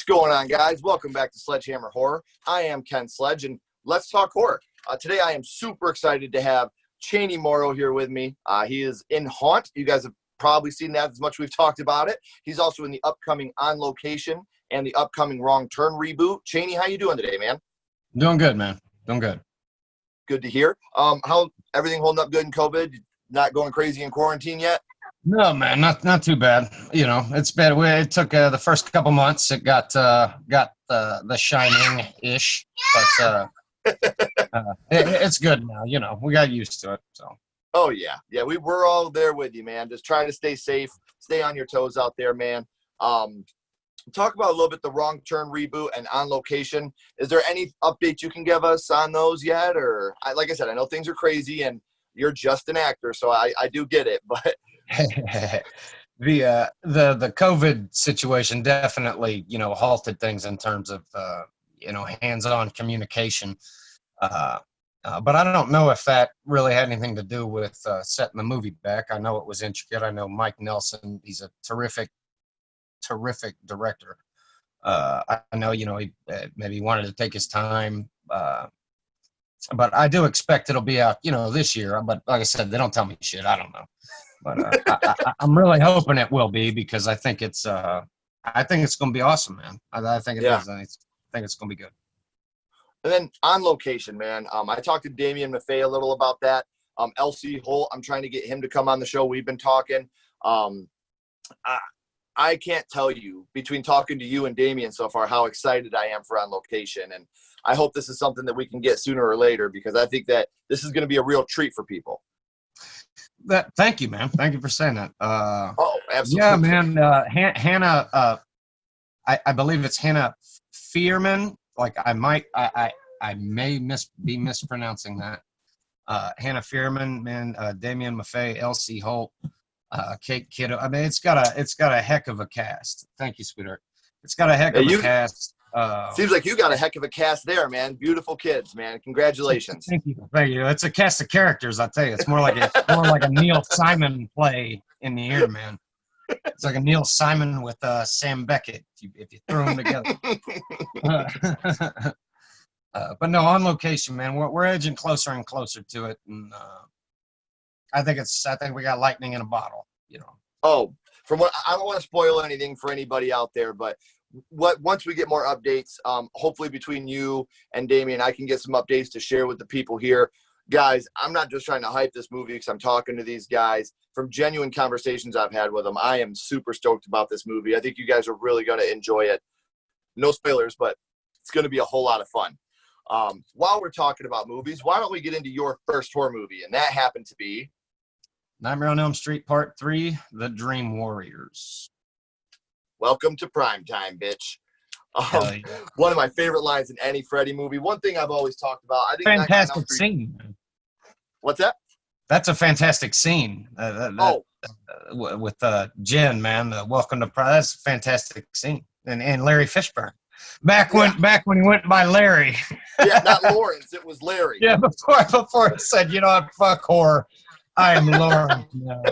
going on, guys? Welcome back to Sledgehammer Horror. I am Ken Sledge, and let's talk horror. Today, I am super excited to have Chaney Morrow here with me. He is in Haunt. You guys have probably seen that as much as we've talked about it. He's also in the upcoming On Location and the upcoming Wrong Turn reboot. Chaney, how you doing today, man? Doing good, man. Doing good. Good to hear. How everything holding up good in COVID? Not going crazy in quarantine yet? No, man, not too bad. You know, it's bad. It took the first couple months. It got the shining ish, but it's good now. You know, we got used to it. So. Oh yeah. We're all there with you, man. Just try to stay safe, stay on your toes out there, man. Talk about a little bit the Wrong Turn reboot and On Location. Is there any updates you can give us on those yet? Or like I said, I know things are crazy and you're just an actor, so I do get it, but. The COVID situation definitely, you know, halted things in terms of hands-on communication. But I don't know if that really had anything to do with setting the movie back. I know it was intricate. I know Mike Nelson, he's a terrific director. I know, you know, he maybe wanted to take his time, but I do expect it'll be out, you know, this year. But like I said, they don't tell me shit. I don't know. But I'm really hoping it will be, because I think it's going to be awesome, man. I think it is. I think it's going to be good. And then On Location, man. I talked to Damien Maffei a little about that. LC Holt, I'm trying to get him to come on the show. We've been talking. I can't tell you, between talking to you and Damien so far, how excited I am for On Location. And I hope this is something that we can get sooner or later, because I think that this is going to be a real treat for people. Thank you, man. Thank you for saying that. Absolutely. Yeah, man. Hannah, I believe it's Hannah Fierman. Like I may be mispronouncing that. Hannah Fierman, man. Damien Maffei, LC Holt, Kate Kiddo. I mean, it's got a heck of a cast. Thank you, sweetheart. It's got a heck of a cast. Seems like you got a heck of a cast there, man. Beautiful kids, man. Congratulations. Thank you. It's a cast of characters, I tell you. It's more like a Neil Simon play in the air, man. It's like a Neil Simon with Sam Beckett if you throw them together. But no, On Location, man. We're edging closer and closer to it, and I think we got lightning in a bottle. You know. Oh, from what I don't want to spoil anything for anybody out there, but. Once we get more updates, hopefully between you and Damien, I can get some updates to share with the people here. Guys, I'm not just trying to hype this movie because I'm talking to these guys. From genuine conversations I've had with them, I am super stoked about this movie. I think you guys are really going to enjoy it. No spoilers, but it's going to be a whole lot of fun. While we're talking about movies, why don't we get into your first horror movie? And that happened to be Nightmare on Elm Street Part 3, The Dream Warriors. Welcome to primetime, bitch. Yeah. One of my favorite lines in any Freddy movie. One thing I've always talked about. I think fantastic scene. What's that? That's a fantastic scene. With Jen, man. Welcome to Prime. That's a fantastic scene. And Larry Fishburne. Back when he went by Larry. Yeah, not Lawrence. It was Larry. Yeah, before it said, you know what, fuck horror. I am Lawrence now.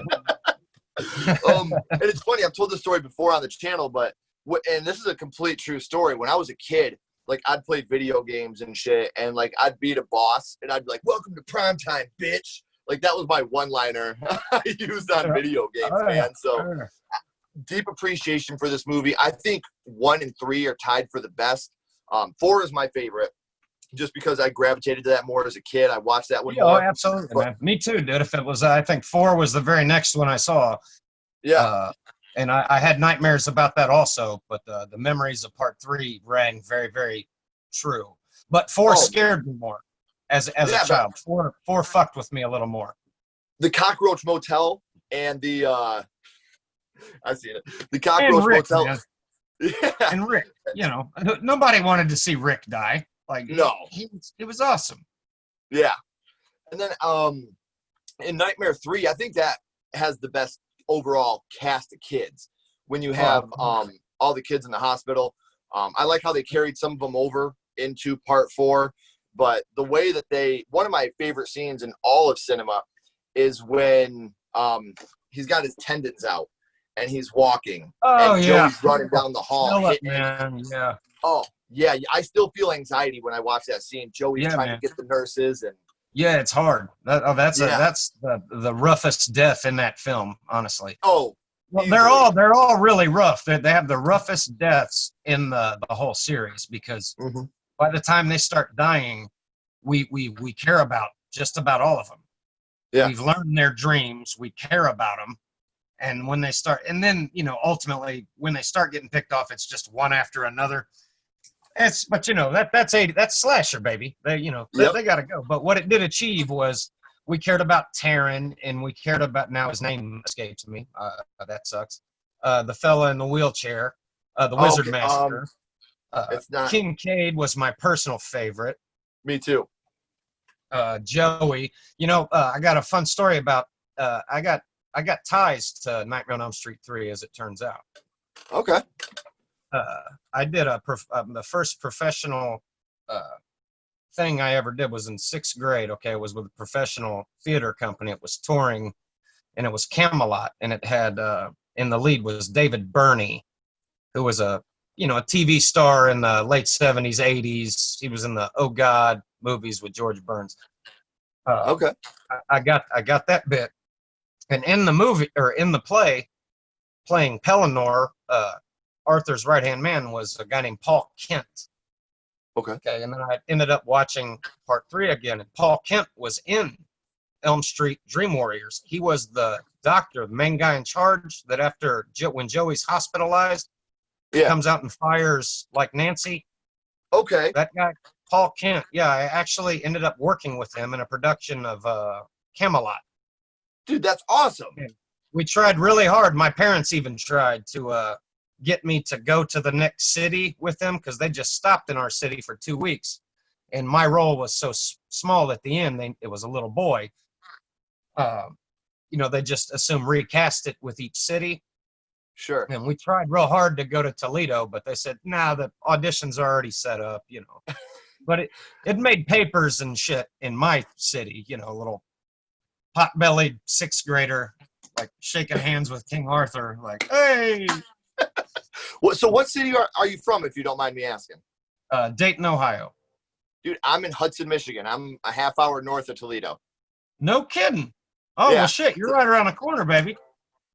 And it's funny, I've told this story before on the channel, and this is a complete true story. When I was a kid, like, I'd play video games and shit, and like I'd beat a boss and I'd be like, welcome to primetime, bitch. Like, that was my one-liner I used on video games, man. So deep appreciation for this movie. I think 1 and 3 are tied for the best. 4 is my favorite, just because I gravitated to that more as a kid. I watched that one more. Oh, absolutely, man. Me too, dude. If it was, I think 4 was the very next one I saw. Yeah. And I had nightmares about that also, but the memories of Part 3 rang very, very true. But 4 scared me more as a child. 4 fucked with me a little more. The Cockroach Motel and the I see it. The Cockroach Motel. Man. Yeah. And Rick, you know, nobody wanted to see Rick die. Like, no, it was awesome. Yeah. And then in Nightmare 3, I think that has the best overall cast of kids. When you have all the kids in the hospital, I like how they carried some of them over into Part 4. But the way that one of my favorite scenes in all of cinema is when he's got his tendons out and he's walking, Oh and yeah. Joey's running down the hall. Smell it, man. Yeah. Oh yeah, I still feel anxiety when I watch that scene. Joey's Yeah, trying man. to get the nurses, and Yeah, it's hard. That's yeah. the roughest death in that film, honestly. Oh, Well, easily. they're all really rough. They have the roughest deaths in the whole series because Hmm. by the time they start dying, we care about just about all of them. Yeah. We've learned their dreams. We care about them. And when they start, and then, ultimately when they start getting picked off, it's just one after another. But that's slasher, baby. Yep. They got to go. But what it did achieve was we cared about Taryn, and we cared about, now his name escapes me. That sucks. The fella in the wheelchair, the Oh, Wizard okay. Master. It's not Kincaid was my personal favorite. me too. Joey, I got a fun story about. I got ties to Nightmare on Elm Street 3, as it turns out. Okay. I did the first professional thing I ever did was in 6th grade. Okay, it was with a professional theater company. It was touring, and it was Camelot, and it had in the lead was David Burney, who was a TV star in the late 70s, 80s. He was in the Oh God movies with George Burns. Okay. I got that bit, and in the movie or in the play, playing Pellinor, Arthur's right-hand man was a guy named Paul Kent. Okay. And then I ended up watching part 3 again, and Paul Kent was in Elm Street Dream Warriors. He was the doctor, the main guy in charge, that after when Joey's hospitalized, Yeah. comes out and fires like Nancy. Okay. That guy, Paul Kent. Yeah, I actually ended up working with him in a production of Camelot. Dude, that's awesome. We tried really hard. My parents even tried to get me to go to the next city with them because they just stopped in our city for 2 weeks. And my role was so small at the end, it was a little boy. They just assumed recast it with each city. Sure. And we tried real hard to go to Toledo, but they said, nah, the auditions are already set up, But it made papers and shit in my city, a little pot-bellied 6th grader, like shaking hands with King Arthur, like, hey! So what city are you from, if you don't mind me asking? Dayton, Ohio. Dude, I'm in Hudson, Michigan. I'm a half hour north of Toledo. No kidding. Oh, Yeah. well, shit, you're right around the corner, baby.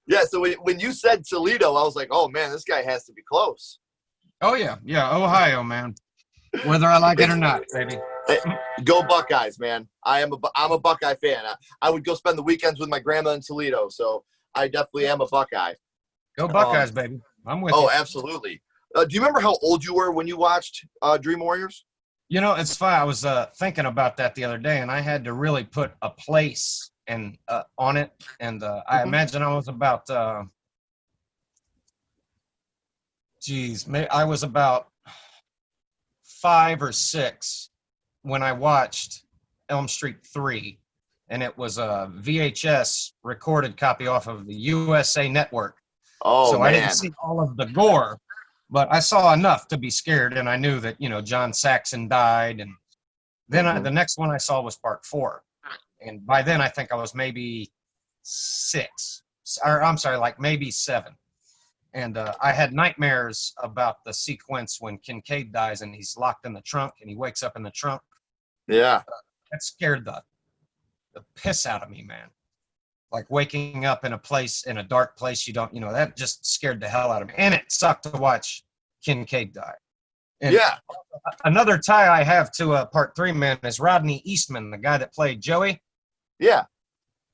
Yeah, so when you said Toledo, I was like, oh, man, this guy has to be close. Oh, yeah. Yeah, Ohio, man. Whether I like it or not, baby. Hey, go Buckeyes, man. I'm a Buckeye fan. I would go spend the weekends with my grandma in Toledo, so I definitely am a Buckeye. Go Buckeyes, baby. I'm with you. Oh, absolutely. Do you remember how old you were when you watched Dream Warriors? It's fine. I was thinking about that the other day, and I had to really put a place and on it. And I imagine I was about, I was about 5 or 6 when I watched Elm Street 3, and it was a VHS recorded copy off of the USA Network. Oh, so man. I didn't see all of the gore, but I saw enough to be scared, and I knew that, John Saxon died. And then the next one I saw was part 4. And by then I think I was maybe 6, or I'm sorry, like maybe 7. And I had nightmares about the sequence when Kincaid dies and he's locked in the trunk and he wakes up in the trunk. Yeah. That scared the piss out of me, man. Like waking up in a dark place you don't, that just scared the hell out of me. And it sucked to watch Kincaid die. And yeah. Another tie I have to part 3, man, is Rodney Eastman, the guy that played Joey. Yeah.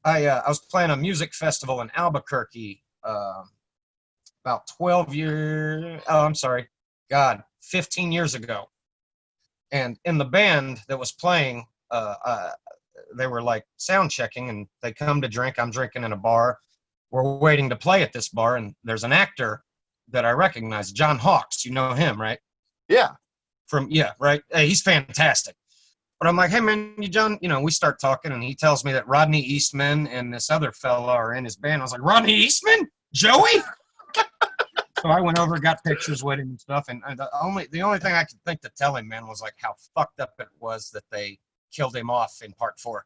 I was playing a music festival in Albuquerque about 15 years ago. And in the band that was playing, they were like sound checking, and they come to drink. I'm drinking in a bar. We're waiting to play at this bar, and there's an actor that I recognize, John Hawkes. You know him, right? Yeah. Right. He's fantastic. But I'm like, hey, man, John, we start talking, and he tells me that Rodney Eastman and this other fella are in his band. I was like, Rodney Eastman? Joey? So I went over, got pictures with him and stuff, and the only thing I could think to tell him, man, was like how fucked up it was that they killed him off in part 4.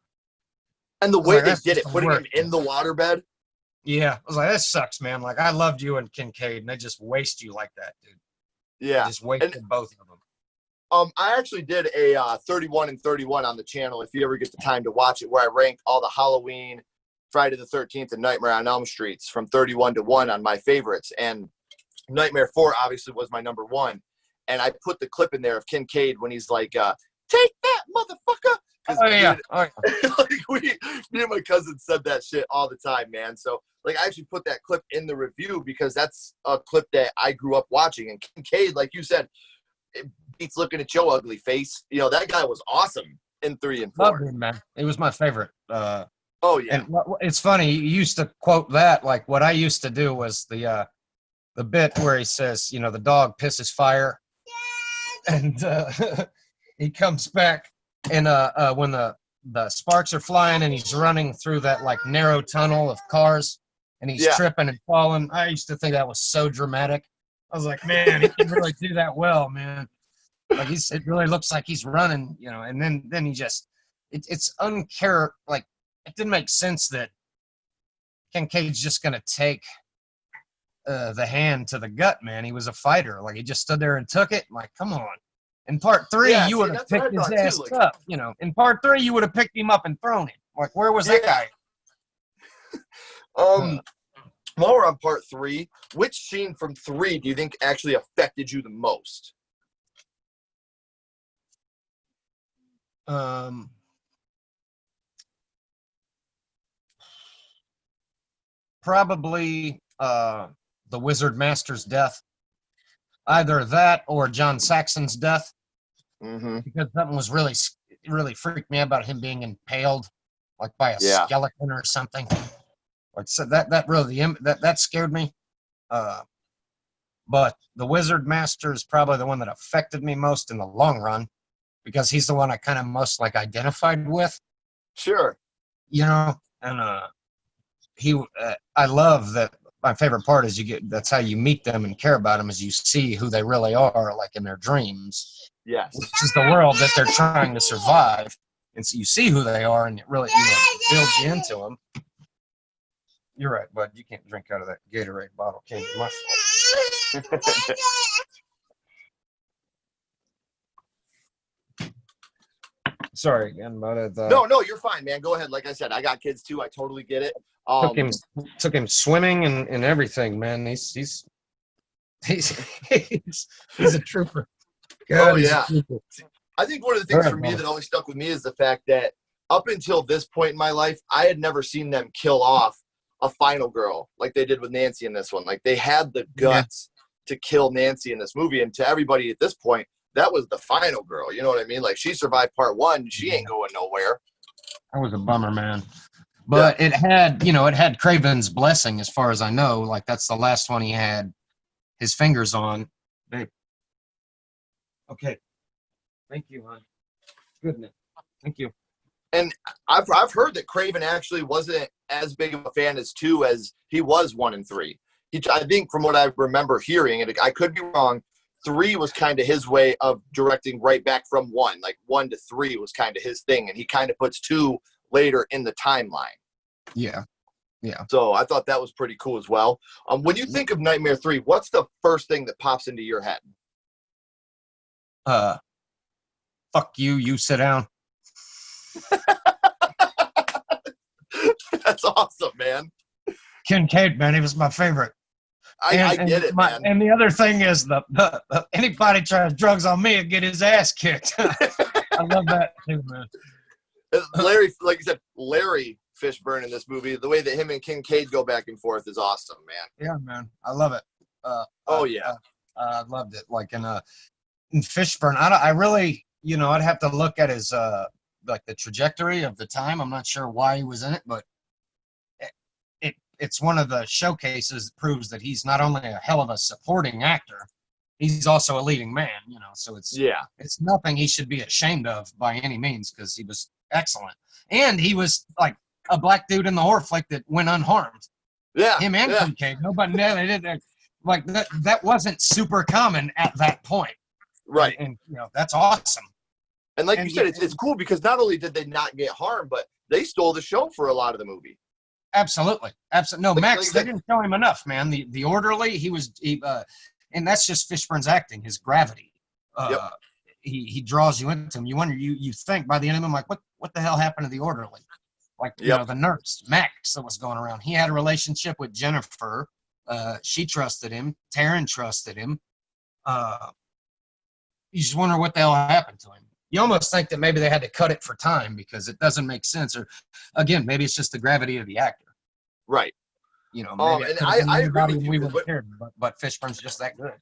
And the way like, they did it, putting him in the waterbed. Yeah, I was like, that sucks, man. Like, I loved you and Kincaid, and they just waste you like that, dude. They Yeah. just And wasted both of them. I actually did a 31 and 31 on the channel if you ever get the time to watch it, where I ranked all the Halloween, Friday the 13th, and Nightmare on Elm Streets from 31 to 1 on my favorites. And Nightmare 4 obviously was my number one. And I put the clip in there of Kincaid when he's like, take that, motherfucker. Oh, yeah. Like me and my cousin said that shit all the time, man. So like I actually put that clip in the review because that's a clip that I grew up watching. And Kincaid, like you said, it beats looking at your ugly face. You know, that guy was awesome in 3 and 4. Loved him, man. It was my favorite. Oh yeah. And it's funny, you used to quote that. Like, what I used to do was the bit where he says, you know, the dog pisses fire, and he comes back, and when the sparks are flying and he's running through that like narrow tunnel of cars, and he's tripping and falling. I used to think that was so dramatic. I was like, man, he can really do that well, man. Like it really looks like he's running, you know. And then he just, it's like it didn't make sense that Kincaid's just gonna take the hand to the gut, man. He was a fighter. Like, he just stood there and took it. I'm like, come on. In part 3, you would have picked his ass up. You know, in part 3, you would have picked him up and thrown him. Like, where was that guy? While we're on part 3, which scene from 3 do you think actually affected you the most? Probably the Wizard Master's death. Either that or John Saxon's death. Mm-hmm. Because something was really freaked me out about him being impaled, like by a skeleton or something. Like, so that really that scared me. But the Wizard Master is probably the one that affected me most in the long run, because he's the one I kind of most like identified with. Sure. You know, and I love that. My favorite part is that's how you meet them and care about them, is you see who they really are, like in their dreams. Yes. Which is the world that they're trying to survive. And so you see who they are, and it really, builds you into them. You're right, bud. You can't drink out of that Gatorade bottle. Can't be my fault. Sorry again, but no, you're fine, man. Go ahead. Like I said, I got kids too. I totally get it. Took him swimming and everything, man. He's a trooper. God, yeah. I think one of the things for me that always stuck with me is the fact that up until this point in my life, I had never seen them kill off a final girl like they did with Nancy in this one. Like, they had the guts to kill Nancy in this movie, and to everybody at this point, that was the final girl. You know what I mean? Like, she survived part 1. She ain't going nowhere. That was a bummer, man. But it had Craven's blessing, as far as I know. Like, that's the last one he had his fingers on. Babe. Okay. Thank you, hon. Goodness. Thank you. And I've heard that Craven actually wasn't as big of a fan as 2 as he was 1 and 3. I think from what I remember hearing, and I could be wrong, 3 was kind of his way of directing right back from 1. Like 1 to 3 was kind of his thing, and he kind of puts 2 later in the timeline. Yeah. So I thought that was pretty cool as well. When you think of Nightmare 3, what's the first thing that pops into your head? Fuck you. You sit down. That's awesome, man. Kincaid, man, he was my favorite. I get it, man. And the other thing is, the anybody tries drugs on me will get his ass kicked. I love that too, man. Larry, like you said, Larry Fishburne in this movie, the way that him and Kincaid go back and forth is awesome, man. Yeah, man, I love it. I loved it. Like in Fishburne, I really, I'd have to look at his like the trajectory of the time. I'm not sure why he was in it, but it's one of the showcases that proves that he's not only a hell of a supporting actor, he's also a leading man, so it's nothing he should be ashamed of by any means, because he was excellent. And he was like a black dude in the horror flick that went unharmed. Yeah. Him and Kincaid. Nobody did that. Like that wasn't super common at that point. Right. And that's awesome. And like you said, it's cool because not only did they not get harmed, but they stole the show for a lot of the movie. Absolutely. No, Max, like they didn't show him enough, man. The orderly, and that's just Fishburne's acting, his gravity. Yep. He draws you into him. You wonder, you think by the end of him, like, what the hell happened to the orderly? Like, Yep. the nurse, Max, that was going around. He had a relationship with Jennifer. She trusted him. Taryn trusted him. You just wonder what the hell happened to him. You almost think that maybe they had to cut it for time because it doesn't make sense. Or, again, maybe it's just the gravity of the actor. Right. Maybe and I agree with you. we wouldn't care, but Fishburne's just that good.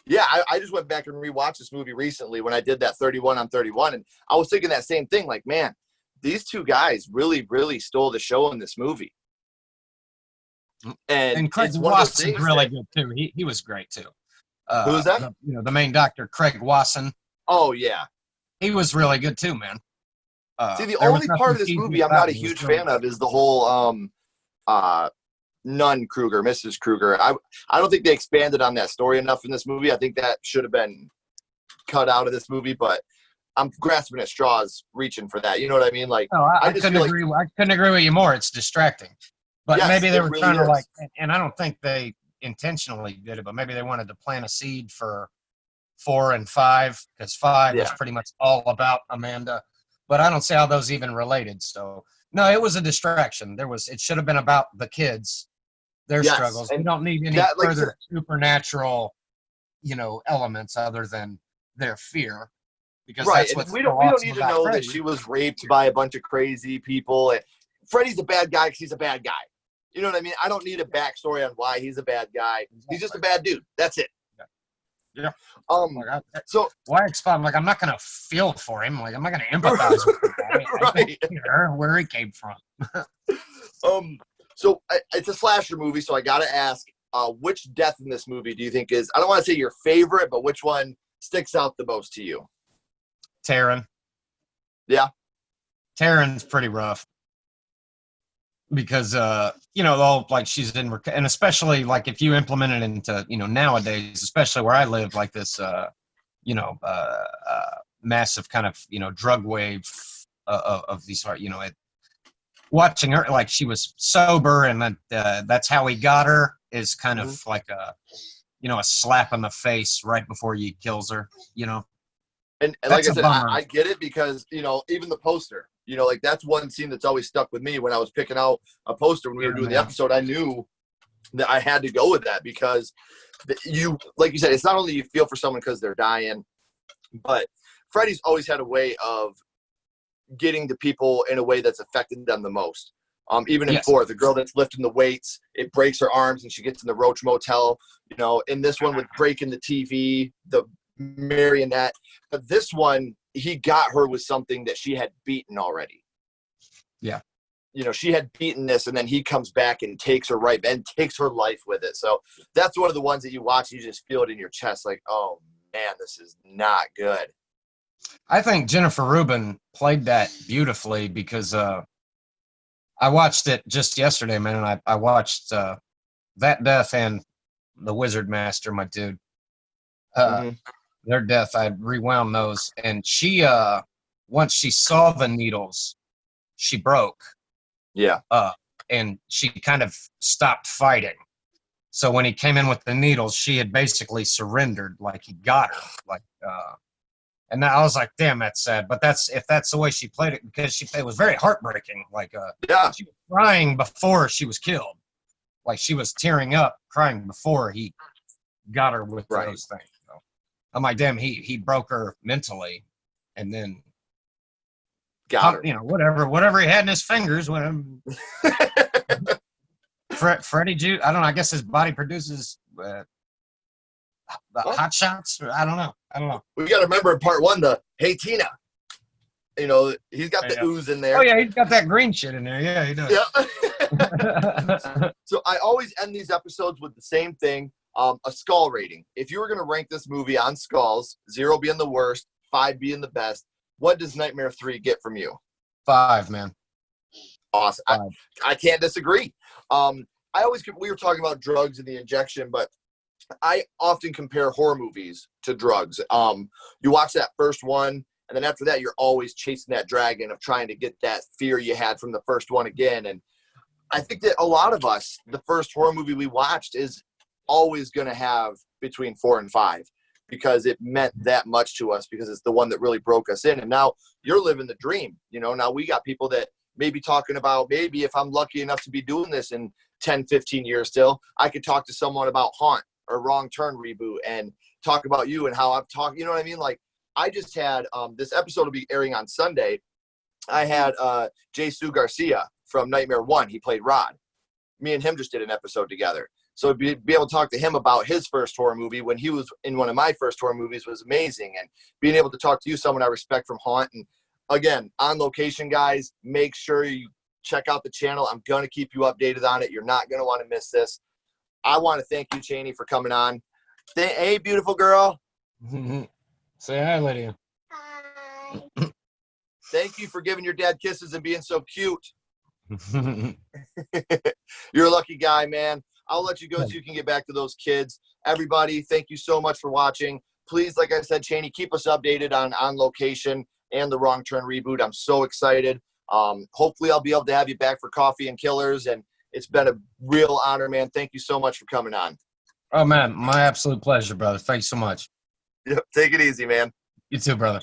Yeah, I just went back and rewatched this movie recently when I did that 31 on 31, and I was thinking that same thing. Like, man, these two guys really, really stole the show in this movie. And Craig Wasson's really good too. He was great too. Who was that? The main doctor, Craig Wasson. Oh yeah, he was really good too, man. See, the only part of this movie I'm not a huge fan of is the whole nun Kruger, Mrs. Kruger. I don't think they expanded on that story enough in this movie. I think that should have been cut out of this movie, but I'm grasping at straws, reaching for that. You know what I mean? Like, I couldn't agree. I couldn't agree with you more. It's distracting, but yes, maybe they were really trying to like, and I don't think they intentionally did it, but maybe they wanted to plant a seed for 4 and 5 because 5 was pretty much all about Amanda, but I don't see how those even related. So no, it was a distraction. It should have been about the kids, their struggles. We don't need any further supernatural, elements other than their fear. Because that's what we don't need to know Freddy. That she was raped by a bunch of crazy people. And Freddy's a bad guy because he's a bad guy. You know what I mean? I don't need a backstory on why he's a bad guy. He's just a bad dude. That's it. Yeah. So why expound? Like, I'm not gonna feel for him. Like, I'm not gonna empathize with the guy. I don't care where he came from. So it's a slasher movie, so I gotta ask, which death in this movie do you think is? I don't want to say your favorite, but which one sticks out the most to you? Taryn. Yeah. Taryn's pretty rough. Because all like she's in, and especially like if you implement it into nowadays, especially where I live, like this massive kind of drug wave of these watching her, like she was sober, and that's how he got her is kind of like a slap in the face right before he kills her. And like I said, I get it because, even the poster, like that's one scene that's always stuck with me when I was picking out a poster when we were doing the episode. I knew that I had to go with that because like you said, it's not only you feel for someone because they're dying, but Freddy's always had a way of getting to people in a way that's affected them the most. Even in 4, the girl that's lifting the weights, it breaks her arms and she gets in the Roach Motel, in this one with breaking the TV, the marionette, but this one he got her with something that she had beaten already. She had beaten this, and then he comes back and takes her right and takes her life with it. So that's one of the ones that you watch, you just feel it in your chest, like, oh man, this is not good. I think Jennifer Rubin played that beautifully because I watched it just yesterday, man, and I watched that death and the Wizard Master, my dude. Their death, I rewound those, and she once she saw the needles, she broke. And she kind of stopped fighting. So when he came in with the needles, she had basically surrendered, like he got her, and I was like, damn, that's sad. But if that's the way she played it, because it was very heartbreaking. Like she was crying before she was killed, like she was tearing up, crying before he got her with those things. I'm like, damn, he broke her mentally, and then got her. Whatever he had in his fingers. Freddie Juice. I don't know. I guess his body produces the hot shots. I don't know. We got to remember in part 1 the Hey Tina. He's got the ooze in there. Oh yeah, he's got that green shit in there. Yeah, he does. Yeah. So I always end these episodes with the same thing. A skull rating. If you were going to rank this movie on skulls, 0 being the worst, 5 being the best, what does Nightmare 3 get from you? 5, man. Awesome. I can't disagree. We were talking about drugs and the injection, but I often compare horror movies to drugs. You watch that first one, and then after that, you're always chasing that dragon of trying to get that fear you had from the first one again. And I think that a lot of us, the first horror movie we watched is always going to have between 4 and 5 because it meant that much to us because it's the one that really broke us in. And now you're living the dream. You know, now we got people that may be talking about, maybe if I'm lucky enough to be doing this in 10, 15 years still, I could talk to someone about Haunt or Wrong Turn Reboot and talk about you and how I've talked, you know what I mean? Like, I just had, this episode will be airing on Sunday. I had Jesus Garcia from Nightmare 1. He played Rod. Me and him just did an episode together. So be able to talk to him about his first horror movie when he was in one of my first horror movies was amazing. And being able to talk to you, someone I respect from Haunt. And again, On Location, guys, make sure you check out the channel. I'm going to keep you updated on it. You're not going to want to miss this. I want to thank you, Chaney, for coming on. Hey, beautiful girl. Say hi, Lydia. Hi. Thank you for giving your dad kisses and being so cute. You're a lucky guy, man. I'll let you go so you can get back to those kids. Everybody, thank you so much for watching. Please, like I said, Chaney, keep us updated on Location and the Wrong Turn Reboot. I'm so excited. Hopefully I'll be able to have you back for Coffee and Killers, and it's been a real honor, man. Thank you so much for coming on. Oh, man, my absolute pleasure, brother. Thanks so much. Yep, take it easy, man. You too, brother.